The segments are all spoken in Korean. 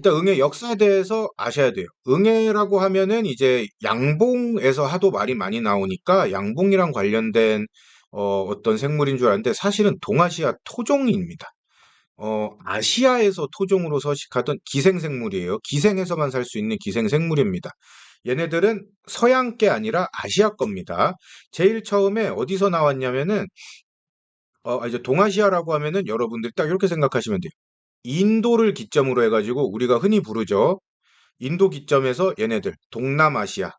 일단 응애 역사에 대해서 아셔야 돼요. 응애라고 하면은 이제 양봉에서 하도 말이 많이 나오니까 양봉이랑 관련된 어떤 생물인 줄 알았는데 사실은 동아시아 토종입니다. 아시아에서 토종으로 서식하던 기생생물이에요. 기생에서만 살 수 있는 기생생물입니다. 얘네들은 서양 게 아니라 아시아 겁니다. 제일 처음에 어디서 나왔냐면은 이제 동아시아라고 하면은 여러분들이 딱 이렇게 생각하시면 돼요. 인도를 기점으로 해가지고 우리가 흔히 부르죠. 인도 기점에서 얘네들 동남아시아고요.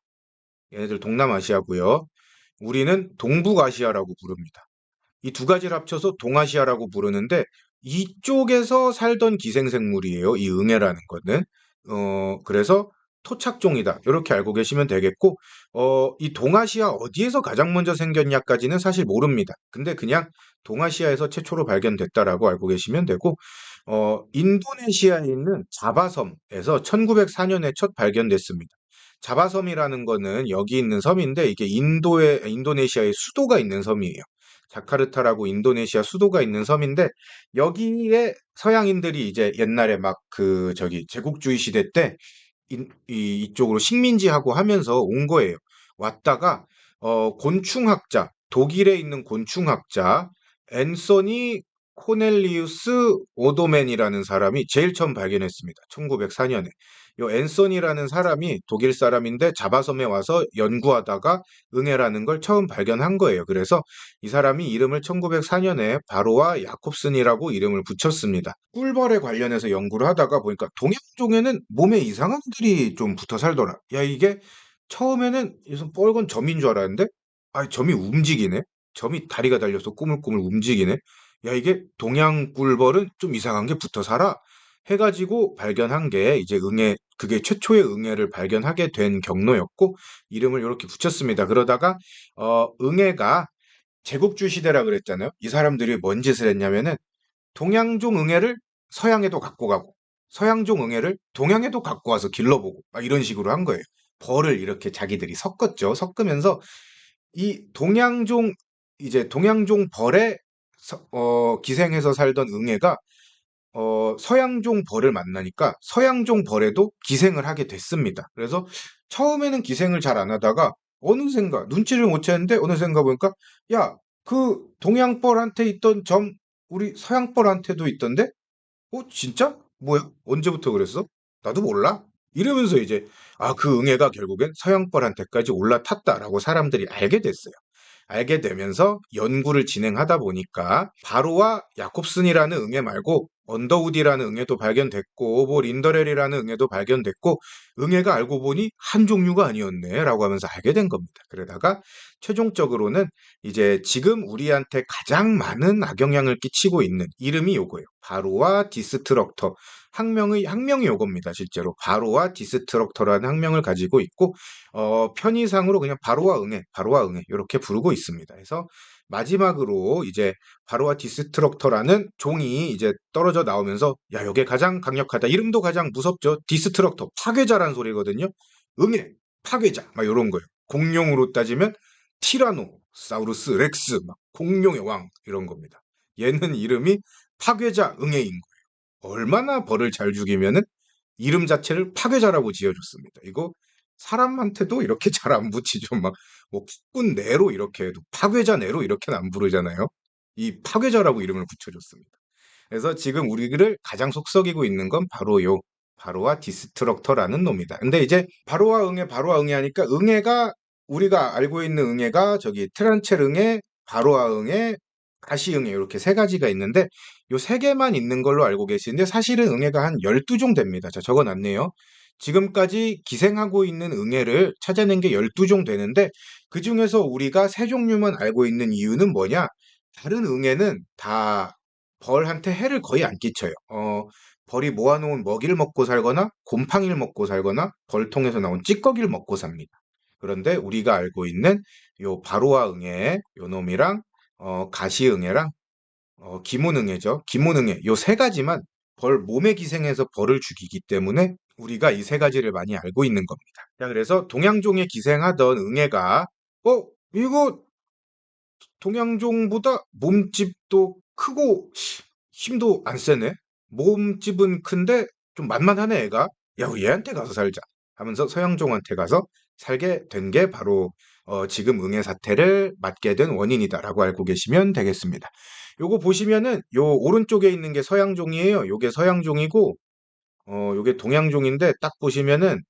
우리는 동북아시아라고 부릅니다. 이 두 가지를 합쳐서 동아시아라고 부르는데 이쪽에서 살던 기생생물이에요. 이 응애라는 거는. 그래서 토착종이다. 이렇게 알고 계시면 되겠고, 이 동아시아 어디에서 가장 먼저 생겼냐까지는 사실 모릅니다. 근데 그냥 동아시아에서 최초로 발견됐다라고 알고 계시면 되고, 인도네시아에 있는 자바섬에서 1904년에 첫 발견됐습니다. 자바섬이라는 거는 여기 있는 섬인데 이게 인도네시아의 수도가 있는 섬이에요. 자카르타라고 인도네시아 수도가 있는 섬인데 여기에 서양인들이 이제 옛날에 막 그 저기 제국주의 시대 때 이쪽으로 식민지하고 하면서 온 거예요. 왔다가 곤충학자, 독일에 있는 곤충학자 앤서니 코넬리우스 오도맨이라는 사람이 제일 처음 발견했습니다. 1904년에. 요 앤서니라는 사람이 독일 사람인데 자바섬에 와서 연구하다가 응애라는 걸 처음 발견한 거예요. 그래서 이 사람이 이름을 1904년에 바로와 야콥슨이라고 이름을 붙였습니다. 꿀벌에 관련해서 연구를 하다가 보니까 동양종에는 몸에 이상한 들이 좀 붙어 살더라. 야, 이게 처음에는 무슨 뻘건 점인 줄 알았는데, 점이 움직이네? 점이 다리가 달려서 꾸물꾸물 움직이네? 야, 이게 동양 꿀벌은 좀 이상한 게 붙어 살아. 해가지고 발견한 게 이제 그게 최초의 응애를 발견하게 된 경로였고, 이름을 이렇게 붙였습니다. 그러다가, 응애가 제국주의 시대라 그랬잖아요. 이 사람들이 뭔 짓을 했냐면은 동양종 응애를 서양에도 갖고 가고 서양종 응애를 동양에도 갖고 와서 길러보고 막 이런 식으로 한 거예요. 벌을 이렇게 자기들이 섞었죠. 섞으면서 이 동양종 벌에 기생해서 살던 응애가 서양종 벌을 만나니까 서양종 벌에도 기생을 하게 됐습니다. 그래서 처음에는 기생을 잘 안 하다가 어느샌가 눈치를 못 챘는데 어느샌가 보니까 야, 그 동양벌한테 있던 점 우리 서양벌한테도 있던데? 진짜? 뭐야? 언제부터 그랬어? 나도 몰라. 이러면서 이제 그 응애가 결국엔 서양벌한테까지 올라탔다라고 사람들이 알게 됐어요. 알게 되면서 연구를 진행하다 보니까 바로와 야콥슨이라는 응애 말고 언더우디라는 응애도 발견됐고 오보 린더렐이라는 응애도 발견됐고 응애가 알고 보니 한 종류가 아니었네라고 하면서 알게 된 겁니다. 그러다가 최종적으로는 이제 지금 우리한테 가장 많은 악영향을 끼치고 있는 이름이 요거예요. 바로와 디스트럭터. 학명이 요겁니다. 실제로 바로와 디스트럭터라는 학명을 가지고 있고 편의상으로 그냥 바로와 응애 이렇게 부르고 있습니다. 그래서 마지막으로 이제 바로와 디스트럭터라는 종이 이제 떨어져 나오면서 야, 요게 가장 강력하다. 이름도 가장 무섭죠. 디스트럭터, 파괴자란 소리거든요. 응애, 파괴자, 막 이런 거예요. 공룡으로 따지면 티라노사우루스 렉스, 막 공룡의 왕 이런 겁니다. 얘는 이름이 파괴자 응애인 거예요. 얼마나 벌을 잘 죽이면은 이름 자체를 파괴자라고 지어줬습니다. 이거 사람한테도 이렇게 잘 안 붙이죠. 막, 뭐, 국군 내로 이렇게 해도 파괴자 내로 이렇게는 안 부르잖아요. 이 파괴자라고 이름을 붙여줬습니다. 그래서 지금 우리를 가장 속썩이고 있는 건 바로 바로와 디스트럭터라는 놈이다. 근데 이제 바로와 응애 하니까 응애가 우리가 알고 있는 응애가 저기 트란첼 응애, 바로와 응애, 가시 응애 이렇게 세 가지가 있는데 요 세 개만 있는 걸로 알고 계시는데 사실은 응애가 한 12종 됩니다. 자, 적어놨네요. 지금까지 기생하고 있는 응애를 찾아낸 게 12종 되는데 그중에서 우리가 세 종류만 알고 있는 이유는 뭐냐? 다른 응애는 다 벌한테 해를 거의 안 끼쳐요. 벌이 모아놓은 먹이를 먹고 살거나 곰팡이를 먹고 살거나 벌통에서 나온 찌꺼기를 먹고 삽니다. 그런데 우리가 알고 있는 요 바로와 응애, 요 놈이랑 가시응애랑 기문응애죠. 기문응애 요 세 가지만 벌 몸에 기생해서 벌을 죽이기 때문에 우리가 이 세 가지를 많이 알고 있는 겁니다. 자, 그래서 동양종에 기생하던 응애가 이거 동양종보다 몸집도 크고 힘도 안 세네. 몸집은 큰데 좀 만만하네 애가. 야, 우리 얘한테 가서 살자 하면서 서양종한테 가서 살게 된 게 바로 지금 응애 사태를 맞게 된 원인이다라고 알고 계시면 되겠습니다. 요거 보시면은 요 오른쪽에 있는 게 서양종이에요. 요게 서양종이고 요게 동양종인데 딱 보시면은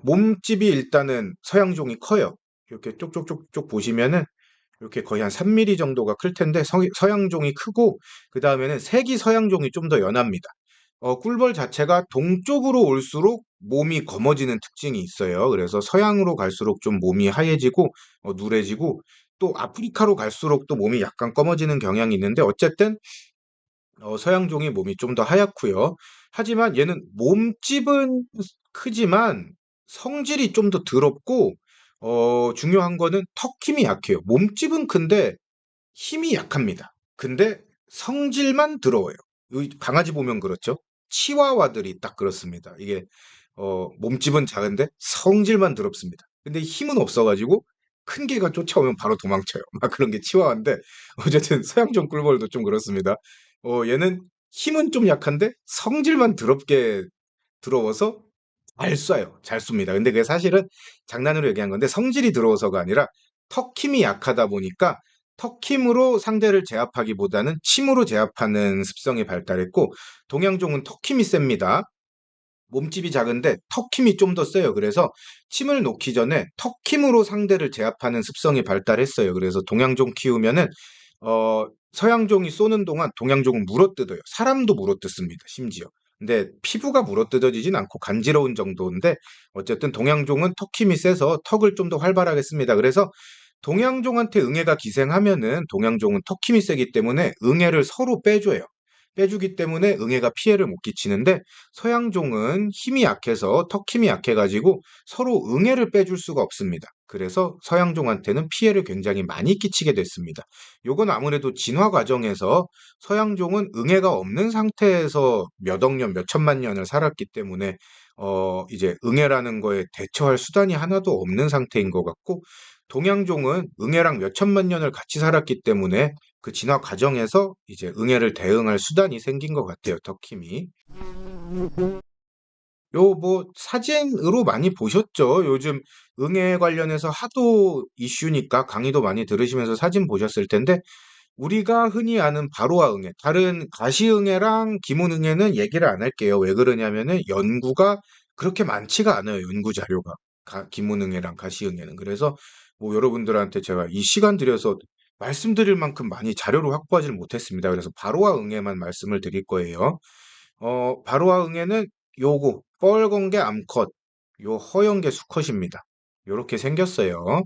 몸집이 일단은 서양종이 커요. 이렇게 쪽쪽쪽쪽 보시면은 이렇게 거의 한 3mm 정도가 클 텐데 서양종이 크고 그 다음에는 색이 서양종이 좀 더 연합니다. 꿀벌 자체가 동쪽으로 올수록 몸이 검어지는 특징이 있어요. 그래서 서양으로 갈수록 좀 몸이 하얘지고 누래지고 또 아프리카로 갈수록 또 몸이 약간 검어지는 경향이 있는데 어쨌든 서양종이 몸이 좀 더 하얗고요. 하지만 얘는 몸집은 크지만 성질이 좀 더 더럽고 중요한 거는 턱 힘이 약해요. 몸집은 큰데 힘이 약합니다. 근데 성질만 더러워요. 강아지 보면 그렇죠? 치와와들이 딱 그렇습니다. 이게 몸집은 작은데 성질만 더럽습니다. 근데 힘은 없어가지고 큰 개가 쫓아오면 바로 도망쳐요. 막 그런 게 치와와인데 어쨌든 서양종 꿀벌도 좀 그렇습니다. 얘는 힘은 좀 약한데 성질만 더럽게 더러워서 잘 쏴요. 잘 쏩니다. 근데 그게 사실은 장난으로 얘기한 건데 성질이 더러워서가 아니라 턱 힘이 약하다 보니까 턱 힘으로 상대를 제압하기보다는 침으로 제압하는 습성이 발달했고 동양종은 턱 힘이 셉니다. 몸집이 작은데 턱 힘이 좀 더 세요. 그래서 침을 놓기 전에 턱 힘으로 상대를 제압하는 습성이 발달했어요. 그래서 동양종 키우면은 서양종이 쏘는 동안 동양종은 물어뜯어요. 사람도 물어뜯습니다. 심지어. 근데 피부가 물어뜯어지진 않고 간지러운 정도인데 어쨌든 동양종은 턱 힘이 세서 턱을 좀 더 활발하게 씁니다. 그래서 동양종한테 응애가 기생하면은 동양종은 턱 힘이 세기 때문에 응애를 서로 빼줘요. 빼주기 때문에 응애가 피해를 못 끼치는데 서양종은 힘이 약해서 턱 힘이 약해가지고 서로 응애를 빼줄 수가 없습니다. 그래서 서양종한테는 피해를 굉장히 많이 끼치게 됐습니다. 요건 아무래도 진화 과정에서 서양종은 응애가 없는 상태에서 몇 억 년, 몇 천만 년을 살았기 때문에 이제 응애라는 거에 대처할 수단이 하나도 없는 상태인 것 같고 동양종은 응애랑 몇 천만 년을 같이 살았기 때문에 그 진화 과정에서 이제 응애를 대응할 수단이 생긴 것 같아요, 덕킴이. 요 뭐 사진으로 많이 보셨죠? 요즘 응애 관련해서 하도 이슈니까 강의도 많이 들으시면서 사진 보셨을 텐데 우리가 흔히 아는 바로아 응애, 다른 가시응애랑 기문응애는 얘기를 안 할게요. 왜 그러냐면은 연구가 그렇게 많지가 않아요. 연구 자료가. 기문응애랑 가시응애는. 그래서 뭐 여러분들한테 제가 이 시간 들여서 말씀드릴 만큼 많이 자료를 확보하지를 못했습니다. 그래서 바로아 응애만 말씀을 드릴 거예요. 바로아 응애는 요거 뻘건 게 암컷, 요 허연 게 수컷입니다. 요렇게 생겼어요.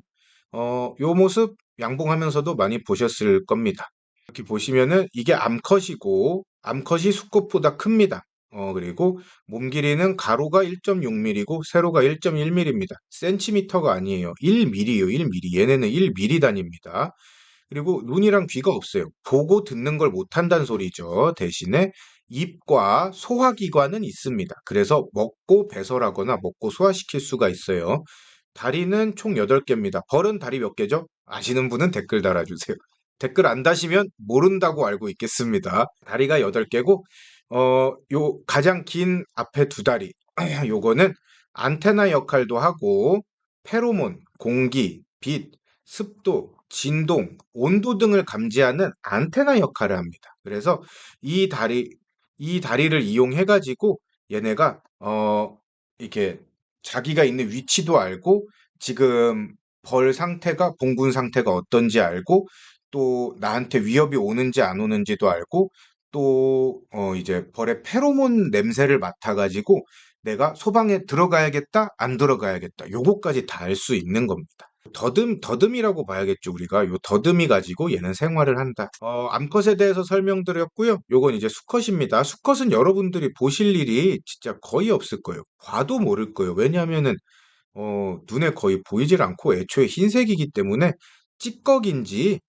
요 모습 양봉하면서도 많이 보셨을 겁니다. 이렇게 보시면은 이게 암컷이고 암컷이 수컷보다 큽니다. 그리고 몸 길이는 가로가 1.6mm고 세로가 1.1mm입니다. 센티미터가 아니에요. 1mm예요. 1mm. 얘네는 1mm 단위입니다. 그리고 눈이랑 귀가 없어요. 보고 듣는 걸 못한다는 소리죠. 대신에 입과 소화기관은 있습니다. 그래서 먹고 배설하거나 먹고 소화시킬 수가 있어요. 다리는 총 8개입니다. 벌은 다리 몇 개죠? 아시는 분은 댓글 달아주세요. 댓글 안 다시면 모른다고 알고 있겠습니다. 다리가 8개고, 요 가장 긴 앞에 두 다리. 요거는 안테나 역할도 하고, 페로몬, 공기, 빛, 습도, 진동, 온도 등을 감지하는 안테나 역할을 합니다. 그래서 이 다리, 이 다리를 이용해가지고 얘네가, 이렇게 자기가 있는 위치도 알고 지금 벌 상태가 봉군 상태가 어떤지 알고 또 나한테 위협이 오는지 안 오는지도 알고 또 이제 벌의 페로몬 냄새를 맡아가지고 내가 소방에 들어가야겠다 안 들어가야겠다 요거까지 다 알 수 있는 겁니다. 더듬이라고 봐야겠죠, 우리가. 요 더듬이 가지고 얘는 생활을 한다. 암컷에 대해서 설명드렸고요. 요건 이제 수컷입니다. 수컷은 여러분들이 보실 일이 진짜 거의 없을 거예요. 봐도 모를 거예요. 왜냐하면은 눈에 거의 보이질 않고 애초에 흰색이기 때문에 찌꺼기인지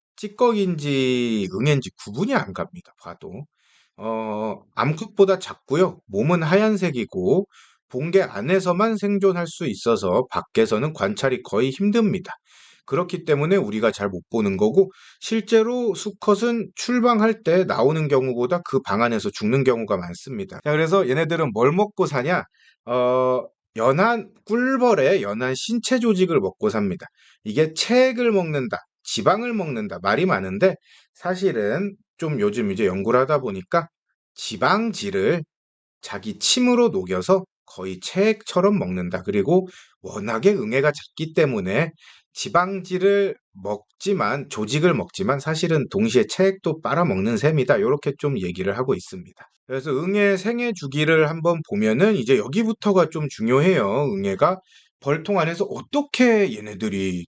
응애인지 구분이 안 갑니다. 봐도. 암컷보다 작고요. 몸은 하얀색이고 봉개 안에서만 생존할 수 있어서 밖에서는 관찰이 거의 힘듭니다. 그렇기 때문에 우리가 잘 못 보는 거고, 실제로 수컷은 출방할 때 나오는 경우보다 그 방 안에서 죽는 경우가 많습니다. 자, 그래서 얘네들은 뭘 먹고 사냐? 연한 꿀벌의 연한 신체 조직을 먹고 삽니다. 이게 체액을 먹는다, 지방을 먹는다 말이 많은데, 사실은 좀 요즘 이제 연구를 하다 보니까 지방질을 자기 침으로 녹여서 거의 체액처럼 먹는다. 그리고 워낙에 응애가 작기 때문에 지방질을 먹지만, 조직을 먹지만 사실은 동시에 체액도 빨아먹는 셈이다. 이렇게 좀 얘기를 하고 있습니다. 그래서 응애 생애 주기를 한번 보면은 이제 여기부터가 좀 중요해요. 응애가 벌통 안에서 어떻게 얘네들이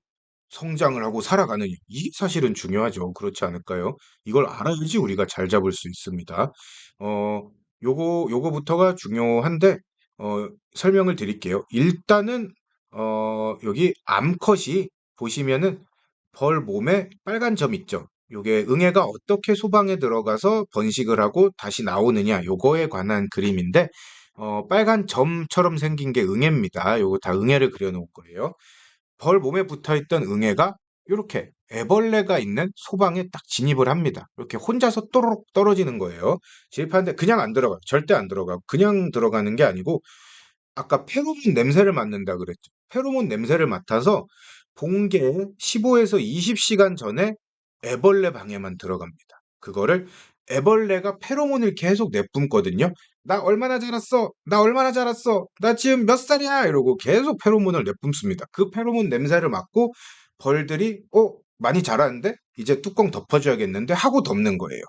성장을 하고 살아가느냐. 이게 사실은 중요하죠. 그렇지 않을까요? 이걸 알아야지 우리가 잘 잡을 수 있습니다. 어, 요거부터가 중요한데, 설명을 드릴게요. 일단은, 여기 암컷이 보시면은 벌 몸에 빨간 점 있죠. 요게 응애가 어떻게 소방에 들어가서 번식을 하고 다시 나오느냐, 요거에 관한 그림인데, 빨간 점처럼 생긴 게 응애입니다. 요거 다 응애를 그려놓은 거예요. 벌 몸에 붙어있던 응애가 이렇게 애벌레가 있는 소방에 딱 진입을 합니다. 이렇게 혼자서 또르륵 떨어지는 거예요. 진입하는데 그냥 안 들어가요. 절대 안 들어가고 그냥 들어가는 게 아니고, 아까 페로몬 냄새를 맡는다 그랬죠. 페로몬 냄새를 맡아서 본계 15에서 20시간 전에 애벌레 방에만 들어갑니다. 그거를 애벌레가 페로몬을 계속 내뿜거든요. 나 얼마나 자랐어? 나 얼마나 자랐어? 나 지금 몇 살이야? 이러고 계속 페로몬을 내뿜습니다. 그 페로몬 냄새를 맡고 벌들이 많이 자랐는데 이제 뚜껑 덮어줘야겠는데 하고 덮는 거예요.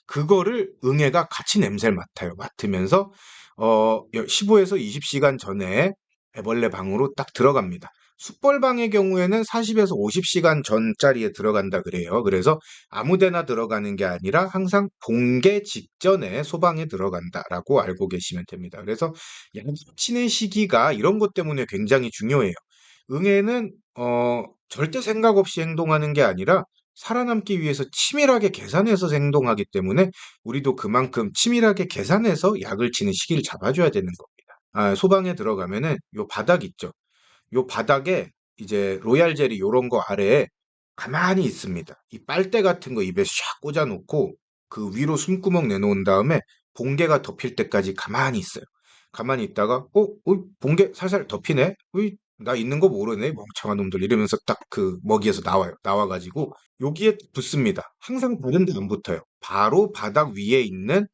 그거를 응애가 같이 냄새를 맡아요. 맡으면서 15에서 20시간 전에 애벌레 방으로 딱 들어갑니다. 숯벌방의 경우에는 40에서 50시간 전짜리에 들어간다 그래요. 그래서 아무 데나 들어가는 게 아니라 항상 본계 직전에 소방에 들어간다라고 알고 계시면 됩니다. 그래서 양치는 시기가 이런 것 때문에 굉장히 중요해요. 응애는 절대 생각 없이 행동하는 게 아니라 살아남기 위해서 치밀하게 계산해서 행동하기 때문에 우리도 그만큼 치밀하게 계산해서 약을 치는 시기를 잡아줘야 되는 겁니다. 소방에 들어가면은 요 바닥 있죠. 요 바닥에 이제 로얄 젤리 요런 거 아래에 가만히 있습니다. 이 빨대 같은 거 입에 샥 꽂아놓고 그 위로 숨구멍 내놓은 다음에 봉개가 덮일 때까지 가만히 있어요. 가만히 있다가 봉개 살살 덮이네? 나 있는 거 모르네 멍청한 놈들 이러면서 딱 그 먹이에서 나와요. 나와가지고 여기에 붙습니다. 항상 다른 데 안 붙어요. 바로 바닥 위에 있는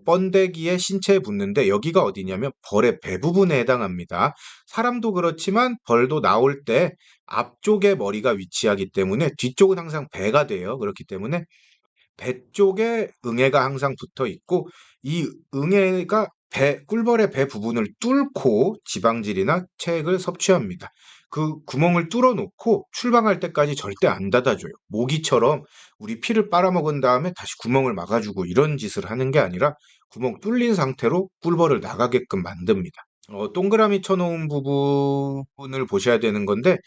번데기의 신체에 붙는데, 여기가 어디냐면 벌의 배 부분에 해당합니다. 사람도 그렇지만 벌도 나올 때 앞쪽에 머리가 위치하기 때문에 뒤쪽은 항상 배가 돼요. 그렇기 때문에 배 쪽에 응애가 항상 붙어 있고, 이 응애가 꿀벌의 배 부분을 뚫고 지방질이나 체액을 섭취합니다. 그 구멍을 뚫어 놓고 출방할 때까지 절대 안 닫아줘요. 모기처럼 우리 피를 빨아먹은 다음에 다시 구멍을 막아주고 이런 짓을 하는 게 아니라 구멍 뚫린 상태로 꿀벌을 나가게끔 만듭니다. 동그라미 쳐놓은 부분을 보셔야 되는 건데,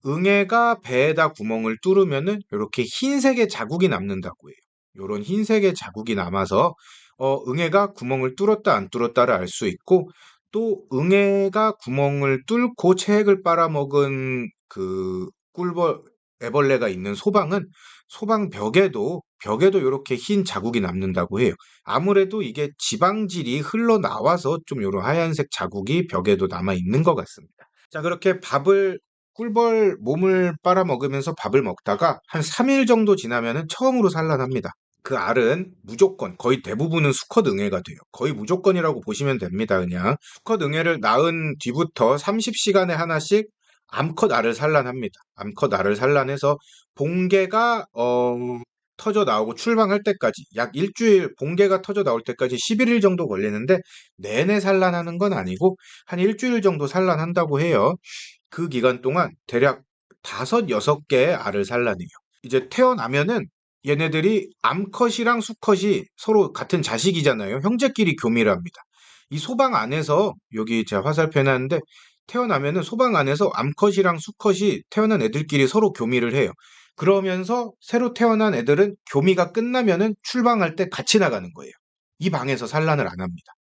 응애가 배에다 구멍을 뚫으면은 이렇게 흰색의 자국이 남는다고 해요. 요런 흰색의 자국이 남아서 응애가 구멍을 뚫었다 안 뚫었다를 알 수 있고, 또 응애가 구멍을 뚫고 체액을 빨아먹은 그 애벌레가 있는 소방은 소방 벽에도 이렇게 흰 자국이 남는다고 해요. 아무래도 이게 지방질이 흘러나와서 좀 요런 하얀색 자국이 벽에도 남아 있는 것 같습니다. 자, 그렇게 꿀벌 몸을 빨아먹으면서 밥을 먹다가 한 3일 정도 지나면은 처음으로 산란합니다. 그 알은 무조건, 거의 대부분은 수컷 응애가 돼요. 거의 무조건이라고 보시면 됩니다, 그냥. 수컷 응애를 낳은 뒤부터 30시간에 하나씩 암컷 알을 산란합니다. 암컷 알을 산란해서 봉개가 터져 나오고 출방할 때까지 약 일주일, 봉개가 터져 나올 때까지 11일 정도 걸리는데, 내내 산란하는 건 아니고 한 일주일 정도 산란한다고 해요. 그 기간 동안 대략 5-6개의 알을 산란해요. 이제 태어나면은 얘네들이 암컷이랑 수컷이 서로 같은 자식이잖아요. 형제끼리 교미를 합니다. 이 소방 안에서, 여기 제가 화살표 해놨는데, 태어나면은 소방 안에서 암컷이랑 수컷이 태어난 애들끼리 서로 교미를 해요. 그러면서 새로 태어난 애들은 교미가 끝나면은 출방할 때 같이 나가는 거예요. 이 방에서 산란을 안 합니다.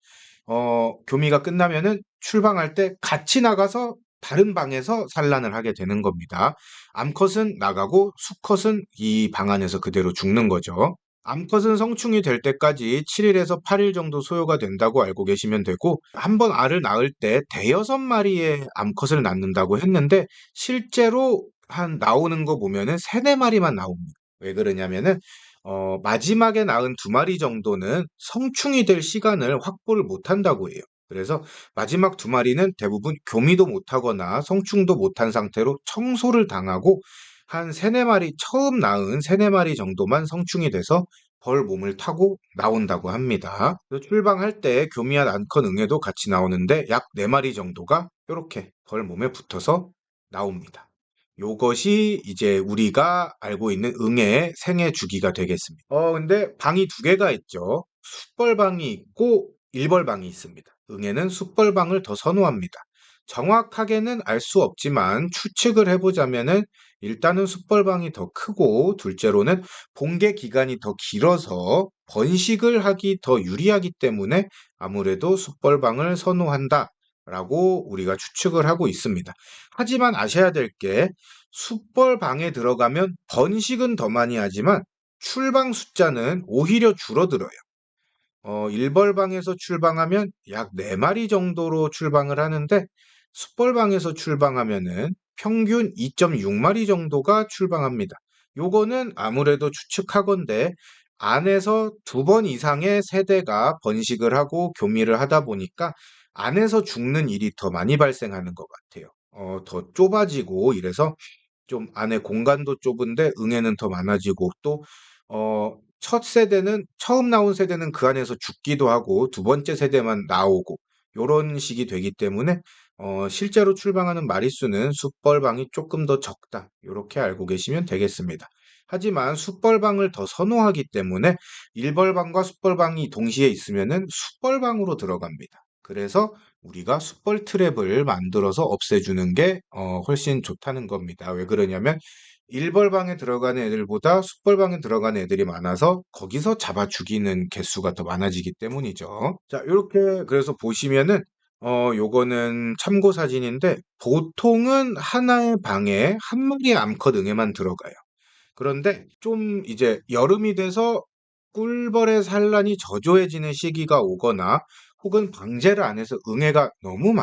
교미가 끝나면은 출방할 때 같이 나가서 다른 방에서 산란을 하게 되는 겁니다. 암컷은 나가고 수컷은 이 방 안에서 그대로 죽는 거죠. 암컷은 성충이 될 때까지 7일에서 8일 정도 소요가 된다고 알고 계시면 되고, 한 번 알을 낳을 때 대여섯 마리의 암컷을 낳는다고 했는데, 실제로 나오는 거 보면은 세네 마리만 나옵니다. 왜 그러냐면은, 마지막에 낳은 두 마리 정도는 성충이 될 시간을 확보를 못 한다고 해요. 그래서 마지막 두 마리는 대부분 교미도 못하거나 성충도 못한 상태로 청소를 당하고, 한 세네 마리, 처음 낳은 세네 마리 정도만 성충이 돼서 벌 몸을 타고 나온다고 합니다. 그래서 출방할 때 교미한 암컷 응애도 같이 나오는데 약 네 마리 정도가 이렇게 벌 몸에 붙어서 나옵니다. 요것이 이제 우리가 알고 있는 응애의 생애 주기가 되겠습니다. 근데 방이 두 개가 있죠. 숫벌방이 있고 일벌방이 있습니다. 응애는 숫벌방을 더 선호합니다. 정확하게는 알 수 없지만 추측을 해보자면은, 일단은 숫벌방이 더 크고, 둘째로는 봉개 기간이 더 길어서 번식을 하기 더 유리하기 때문에 아무래도 숫벌방을 선호한다라고 우리가 추측을 하고 있습니다. 하지만 아셔야 될 게, 숫벌방에 들어가면 번식은 더 많이 하지만 출방 숫자는 오히려 줄어들어요. 일벌방에서 출방하면 약 4마리 정도로 출방을 하는데, 숫벌방에서 출방하면은 평균 2.6마리 정도가 출방합니다. 요거는 아무래도 추측하건대 안에서 두 번 이상의 세대가 번식을 하고 교미를 하다 보니까 안에서 죽는 일이 더 많이 발생하는 것 같아요. 더 좁아지고 이래서 좀 안에 공간도 좁은데 응애는 더 많아지고, 또 첫 세대는, 처음 나온 세대는 그 안에서 죽기도 하고 두 번째 세대만 나오고 요런 식이 되기 때문에 실제로 출방하는 마리수는 숫벌방이 조금 더 적다, 요렇게 알고 계시면 되겠습니다. 하지만 숫벌방을 더 선호하기 때문에 일벌방과 숫벌방이 동시에 있으면은 숫벌방으로 들어갑니다. 그래서 우리가 숫벌 트랩을 만들어서 없애주는 게 훨씬 좋다는 겁니다. 왜 그러냐면 일벌방에 들어가는 애들보다 숫벌방에 들어가는 애들이 많아서 거기서 잡아 죽이는 개수가 더 많아지기 때문이죠. 자, 이렇게 그래서 보시면은 요거는 참고 사진인데, 보통은 하나의 방에 한 마리의 암컷 응애만 들어가요. 그런데 좀 이제 여름이 돼서 꿀벌의 산란이 저조해지는 시기가 오거나, 혹은 방제를 안 해서 응애가 너무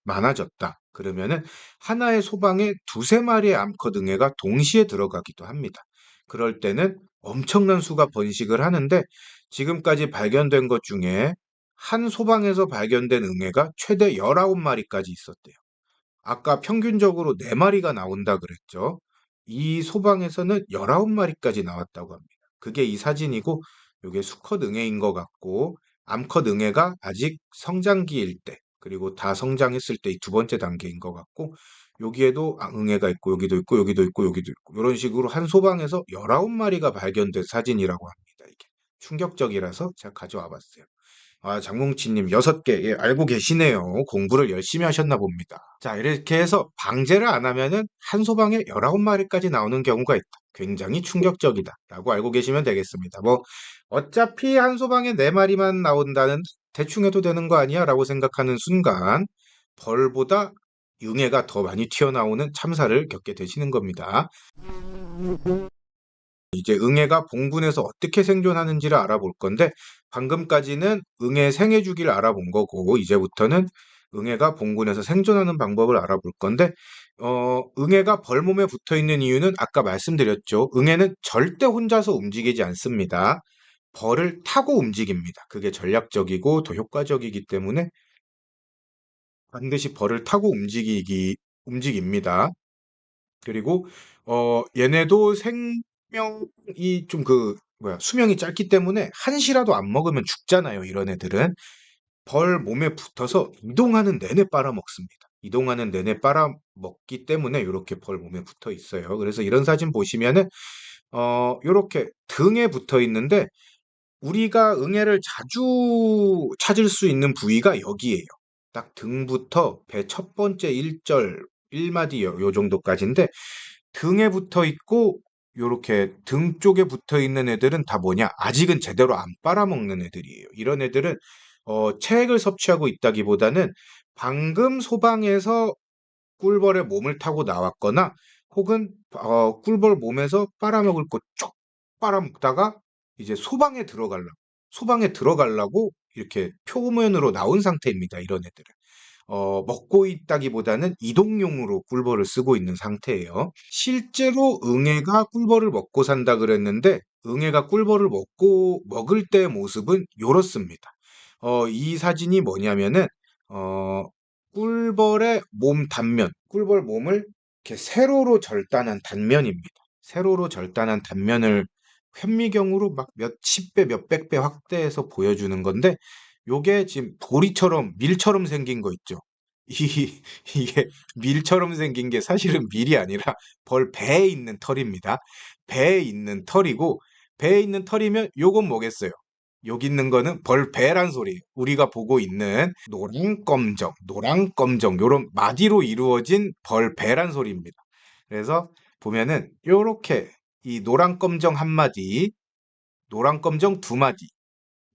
많아졌다, 그러면은 하나의 소방에 두세 마리의 암컷 응애가 동시에 들어가기도 합니다. 그럴 때는 엄청난 수가 번식을 하는데, 지금까지 발견된 것 중에 한 소방에서 발견된 응애가 최대 19마리까지 있었대요. 아까 평균적으로 4마리가 나온다 그랬죠. 이 소방에서는 19마리까지 나왔다고 합니다. 그게 이 사진이고, 요게 수컷 응애인 것 같고, 암컷 응애가 아직 성장기일 때, 그리고 다 성장했을 때 이 두 번째 단계인 것 같고, 여기에도 응애가 있고, 여기도 있고, 여기도 있고, 여기도 있고, 이런 식으로 한 소방에서 19마리가 발견된 사진이라고 합니다. 이게 충격적이라서 제가 가져와 봤어요. 아, 장뭉치님 6개. 예, 알고 계시네요. 공부를 열심히 하셨나 봅니다. 자, 이렇게 해서 방제를 안 하면은 한 소방에 19마리까지 나오는 경우가 있다. 굉장히 충격적이다, 라고 알고 계시면 되겠습니다. 뭐, 어차피 한 소방에 4마리만 나온다는, 대충 해도 되는 거 아니야? 라고 생각하는 순간, 벌보다 응애가 더 많이 튀어나오는 참사를 겪게 되시는 겁니다. 이제 응애가 봉분에서 어떻게 생존하는지를 알아볼 건데, 방금까지는 응애 생애 주기를 알아본 거고, 이제부터는 응애가 봉분에서 생존하는 방법을 알아볼 건데, 응애가 벌몸에 붙어 있는 이유는 아까 말씀드렸죠. 응애는 절대 혼자서 움직이지 않습니다. 벌을 타고 움직입니다. 그게 전략적이고 더 효과적이기 때문에 반드시 벌을 타고 움직입니다. 그리고 얘네도 생명이 좀 수명이 짧기 때문에 한시라도 안 먹으면 죽잖아요, 이런 애들은. 벌 몸에 붙어서 이동하는 내내 빨아먹습니다. 이동하는 내내 빨아먹기 때문에 이렇게 벌 몸에 붙어 있어요. 그래서 이런 사진 보시면은 요렇게 등에 붙어 있는데, 우리가 응애를 자주 찾을 수 있는 부위가 여기예요. 딱 등부터 배 첫 번째 1절, 1마디 요 정도까지인데, 등에 붙어 있고 요렇게 등 쪽에 붙어 있는 애들은 다 뭐냐? 아직은 제대로 안 빨아먹는 애들이에요. 이런 애들은 체액을 섭취하고 있다기보다는 방금 소방에서 꿀벌의 몸을 타고 나왔거나 혹은 꿀벌 몸에서 빨아먹을 거 쭉 빨아먹다가 이제 소방에 들어가려고 이렇게 표면으로 나온 상태입니다. 이런 애들은. 먹고 있다기보다는 이동용으로 꿀벌을 쓰고 있는 상태예요. 실제로 응애가 꿀벌을 먹고 산다 그랬는데 응애가 꿀벌을 먹을 때 모습은 요렇습니다. 이 사진이 뭐냐면은 어, 꿀벌의 몸 단면, 꿀벌 몸을 이렇게 세로로 절단한 단면입니다. 세로로 절단한 단면을 현미경으로 막 몇십 배, 몇백 배 확대해서 보여주는 건데 요게 지금 보리처럼 밀처럼 생긴 거 있죠. 이게 밀처럼 생긴 게 사실은 밀이 아니라 벌 배에 있는 털입니다. 배에 있는 털이고 배에 있는 털이면 요건 뭐겠어요? 여기 있는 거는 벌 배란 소리예요. 우리가 보고 있는 노랑검정 요런 마디로 이루어진 벌 배란 소리입니다. 그래서 보면은 요렇게 이 노랑검정 한 마디, 노랑검정 두 마디,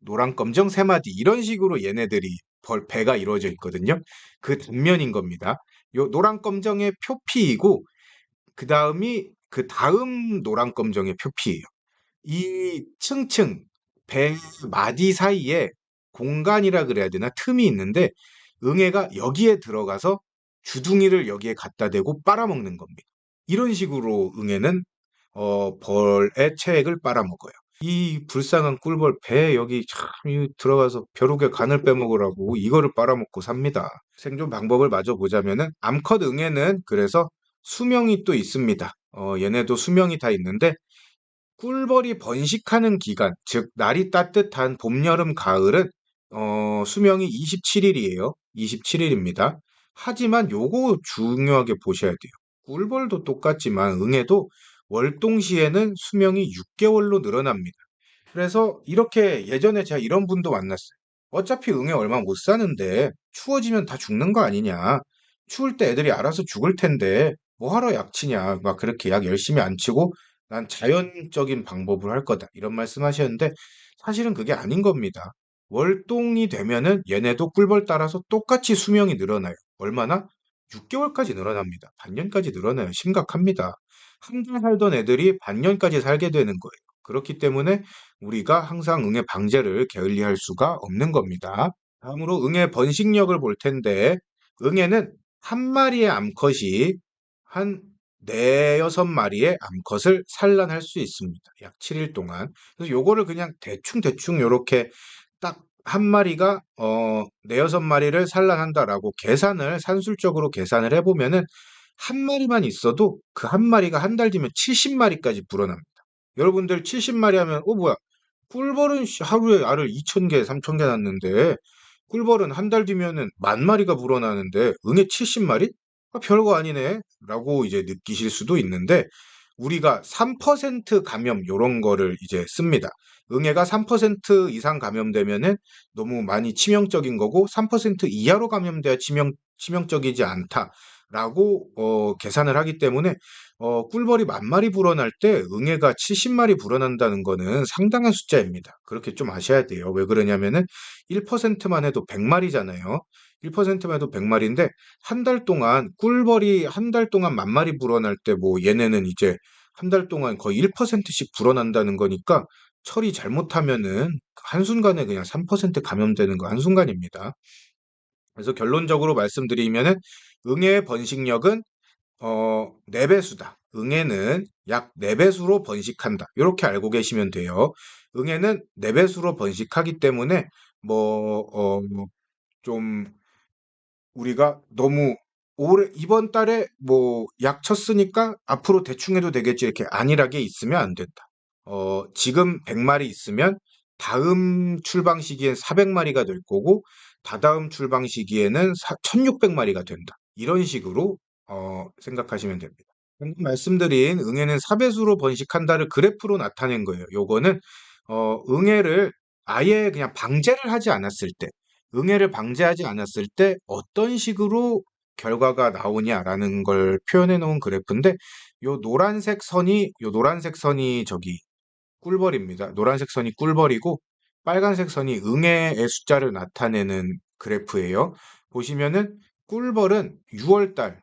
노랑검정 세 마디 이런 식으로 얘네들이 배가 이루어져 있거든요. 그 단면인 겁니다. 요 노랑검정의 표피이고 그 다음 노랑검정의 표피예요. 이 층층 배 마디 사이에 공간이라 그래야 되나 틈이 있는데 응애가 여기에 들어가서 주둥이를 여기에 갖다 대고 빨아먹는 겁니다. 이런 식으로 응애는 벌의 체액을 빨아먹어요. 이 불쌍한 꿀벌 배 여기 참 들어가서 벼룩의 간을 빼먹으라고 이거를 빨아먹고 삽니다. 생존 방법을 마저 보자면은 암컷 응애는 그래서 수명이 또 있습니다. 얘네도 수명이 다 있는데 꿀벌이 번식하는 기간, 즉 날이 따뜻한 봄, 여름, 가을은 수명이 27일이에요. 27일입니다. 하지만 요거 중요하게 보셔야 돼요. 꿀벌도 똑같지만 응애도 월동시에는 수명이 6개월로 늘어납니다. 그래서 이렇게 예전에 제가 이런 분도 만났어요. 어차피 응애 얼마 못 사는데 추워지면 다 죽는 거 아니냐. 추울 때 애들이 알아서 죽을 텐데 뭐하러 약치냐. 막 그렇게 약 열심히 안 치고 난 자연적인 방법으로 할 거다. 이런 말씀하셨는데 사실은 그게 아닌 겁니다. 월동이 되면은 얘네도 꿀벌 따라서 똑같이 수명이 늘어나요. 얼마나? 6개월까지 늘어납니다. 반년까지 늘어나요. 심각합니다. 한 달 살던 애들이 반년까지 살게 되는 거예요. 그렇기 때문에 우리가 항상 응애 방제를 게을리할 수가 없는 겁니다. 다음으로 응애 번식력을 볼 텐데 응애는 한 마리의 암컷이 한 네여섯 마리의 암컷을 산란할 수 있습니다. 약 7일 동안. 그래서 요거를 그냥 대충 요렇게 딱 한 마리가 네여섯 마리를 산란한다라고 산술적으로 계산을 해보면은 한 마리만 있어도 그 한 마리가 한 달 뒤면 70마리까지 불어납니다. 여러분들 70마리 하면 뭐야 꿀벌은 하루에 알을 2,000개, 3,000개 낳는데 꿀벌은 한 달 뒤면은 10,000마리가 불어나는데 응애 70마리? 별거 아니네 라고 이제 느끼실 수도 있는데 우리가 3% 감염 요런 거를 이제 씁니다. 응애가 3% 이상 감염되면은 너무 많이 치명적인 거고 3% 이하로 감염돼야 치명적이지 않다라고 계산을 하기 때문에 꿀벌이 10,000마리 불어날 때 응애가 70마리 불어난다는 거는 상당한 숫자입니다. 그렇게 좀 아셔야 돼요. 왜 그러냐면은 1%만 해도 100마리잖아요. 1%만 해도 100마리인데 한 달 동안 꿀벌이 한 달 동안 10,000마리 불어날 때 뭐 얘네는 이제 한 달 동안 거의 1%씩 불어난다는 거니까 처리 잘못하면은 한순간에 그냥 3% 감염되는 거 한순간입니다. 그래서 결론적으로 말씀드리면은 응애의 번식력은 4배수다. 응애는 약 4배수로 번식한다. 이렇게 알고 계시면 돼요. 응애는 4배수로 번식하기 때문에 뭐, 좀 우리가 너무 이번 달에 뭐 약 쳤으니까 앞으로 대충 해도 되겠지 이렇게 안일하게 있으면 안 된다. 지금 100마리 있으면 다음 출방 시기엔 400마리가 될 거고 다다음 출방 시기에는 1600마리가 된다. 이런 식으로 생각하시면 됩니다. 방금 말씀드린 응애는 4배수로 번식한다를 그래프로 나타낸 거예요. 요거는 응애를 아예 그냥 방제를 하지 않았을 때 응애를 방제하지 않았을 때 어떤 식으로 결과가 나오냐라는 걸 표현해 놓은 그래프인데 요 노란색 선이 저기 꿀벌입니다. 노란색 선이 꿀벌이고 빨간색 선이 응애의 숫자를 나타내는 그래프예요. 보시면은 꿀벌은 6월 달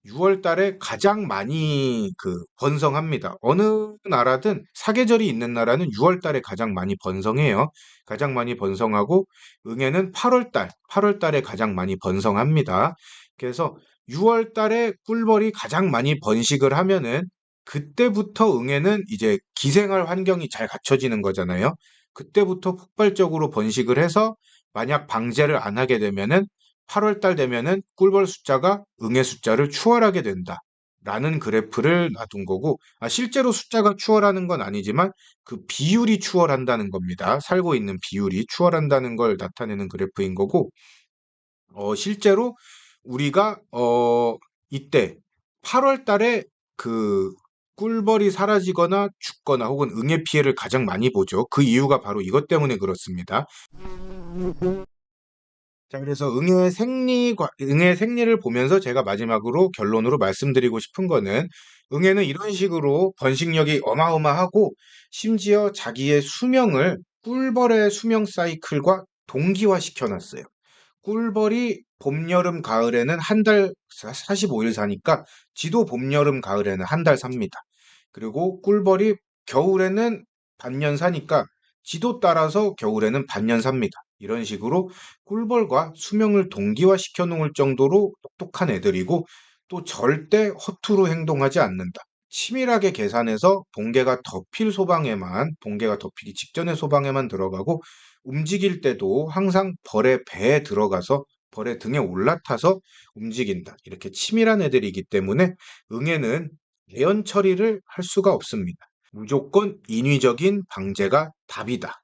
6월 달에 가장 많이 번성합니다. 어느 나라든 사계절이 있는 나라는 6월 달에 가장 많이 번성해요. 가장 많이 번성하고 응애는 8월 달에 가장 많이 번성합니다. 그래서 6월 달에 꿀벌이 가장 많이 번식을 하면은 그때부터 응애는 이제 기생할 환경이 잘 갖춰지는 거잖아요. 그때부터 폭발적으로 번식을 해서 만약 방제를 안 하게 되면은 8월 달 되면은 꿀벌 숫자가 응애 숫자를 추월하게 된다. 라는 그래프를 놔둔 거고, 실제로 숫자가 추월하는 건 아니지만 그 비율이 추월한다는 겁니다. 살고 있는 비율이 추월한다는 걸 나타내는 그래프인 거고, 실제로 우리가, 이때 8월 달에 그 꿀벌이 사라지거나 죽거나 혹은 응애 피해를 가장 많이 보죠. 그 이유가 바로 이것 때문에 그렇습니다. 자, 그래서 응애 생리를 보면서 제가 마지막으로 결론으로 말씀드리고 싶은 거는 응애는 이런 식으로 번식력이 어마어마하고 심지어 자기의 수명을 꿀벌의 수명 사이클과 동기화시켜 놨어요. 꿀벌이 봄, 여름, 가을에는 한 달 45일 사니까 지도 봄, 여름, 가을에는 한 달 삽니다. 그리고 꿀벌이 겨울에는 반년 사니까 지도 따라서 겨울에는 반년 삽니다. 이런 식으로 꿀벌과 수명을 동기화시켜 놓을 정도로 똑똑한 애들이고 또 절대 허투루 행동하지 않는다. 치밀하게 계산해서 번개가 덮이기 직전의 소방에만 들어가고 움직일 때도 항상 벌의 배에 들어가서 벌의 등에 올라타서 움직인다. 이렇게 치밀한 애들이기 때문에 응애는 대연 처리를 할 수가 없습니다. 무조건 인위적인 방제가 답이다.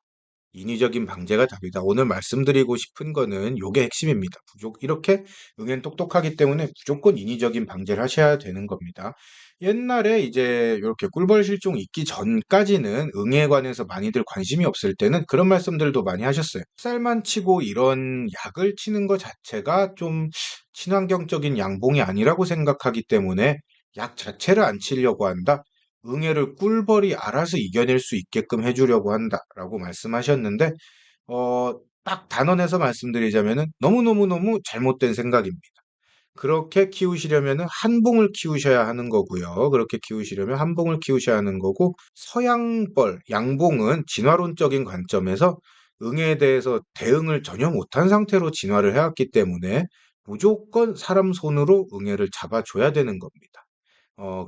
인위적인 방제가 답이다. 오늘 말씀드리고 싶은 거는 요게 핵심입니다. 이렇게 응애는 똑똑하기 때문에 무조건 인위적인 방제를 하셔야 되는 겁니다. 옛날에 이제 이렇게 꿀벌 실종 있기 전까지는 응애에 관해서 많이들 관심이 없을 때는 그런 말씀들도 많이 하셨어요. 쌀만 치고 이런 약을 치는 것 자체가 좀 친환경적인 양봉이 아니라고 생각하기 때문에 약 자체를 안 치려고 한다. 응애를 꿀벌이 알아서 이겨낼 수 있게끔 해주려고 한다라고 말씀하셨는데, 어, 딱 단언해서 말씀드리자면은 너무너무너무 잘못된 생각입니다. 그렇게 키우시려면은 한 봉을 키우셔야 하는 거고요. 그렇게 키우시려면 한 봉을 키우셔야 하는 거고, 서양벌, 양봉은 진화론적인 관점에서 응애에 대해서 대응을 전혀 못한 상태로 진화를 해왔기 때문에 무조건 사람 손으로 응애를 잡아줘야 되는 겁니다.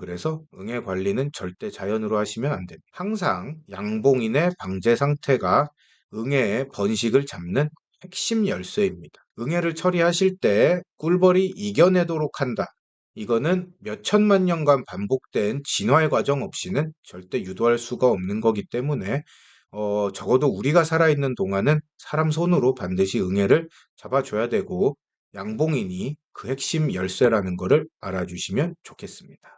그래서 응애 관리는 절대 자연으로 하시면 안 됩니다. 항상 양봉인의 방제 상태가 응애의 번식을 잡는 핵심 열쇠입니다. 응애를 처리하실 때 꿀벌이 이겨내도록 한다. 이거는 몇 천만 년간 반복된 진화의 과정 없이는 절대 유도할 수가 없는 거기 때문에 적어도 우리가 살아있는 동안은 사람 손으로 반드시 응애를 잡아줘야 되고 양봉인이 그 핵심 열쇠라는 거를 알아주시면 좋겠습니다.